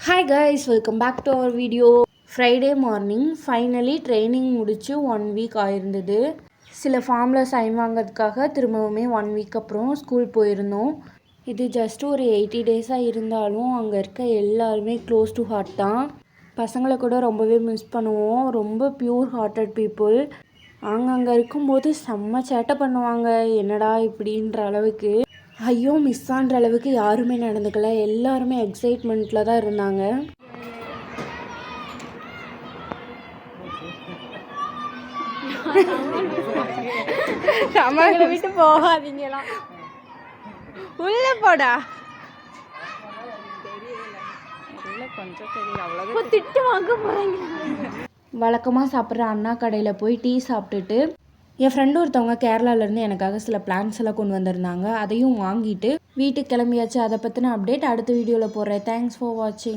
Hi guys, welcome back to our video. Friday morning finally training முடிச்சு 1 week ஆயிருந்தது. சில ஃபார்மில் சைன் வாங்கிறதுக்காக திரும்பவுமே 1 வீக் அப்புறம் ஸ்கூல் போயிருந்தோம். இது ஜஸ்ட் ஒரு 80 டேஸாக இருந்தாலும் அங்கே இருக்க எல்லாருமே க்ளோஸ் டு ஹார்ட் தான். பசங்களை கூட ரொம்பவே மிஸ் பண்ணுவோம். ரொம்ப பியூர் ஹார்ட்டட் பீப்புள். அங்கே இருக்கும்போது செம்ம சேட்டை பண்ணுவாங்க. என்னடா இப்படின்ற அளவுக்கு, ஐயோ மிஸ் ஆன்ற அளவுக்கு யாருமே நடந்துக்கல. எல்லாருமே எக்ஸைட்மெண்ட்டில் தான் இருந்தாங்க. சமையலை விட்டு போகாதீங்களா, உள்ள போடா. கொஞ்சம் தெரியல, அவ்வளோ திட்டு வாங்க போறீங்க. வழக்கமாக சாப்பிட்ற அண்ணா கடையில் போய் டீ சாப்பிட்டுட்டு என் ஃப்ரெண்டு ஒருத்தவங்க கேரளாவிலேருந்து எனக்காக சில பிளான்ஸ் எல்லாம் கொண்டு வந்திருந்தாங்க. அதையும் வாங்கிட்டு வீட்டுக்கு கிளம்பியாச்சு. அதை பற்றின அப்டேட் அடுத்த வீடியோவில் போடுறேன். தேங்க்ஸ் ஃபார் வாட்சிங்.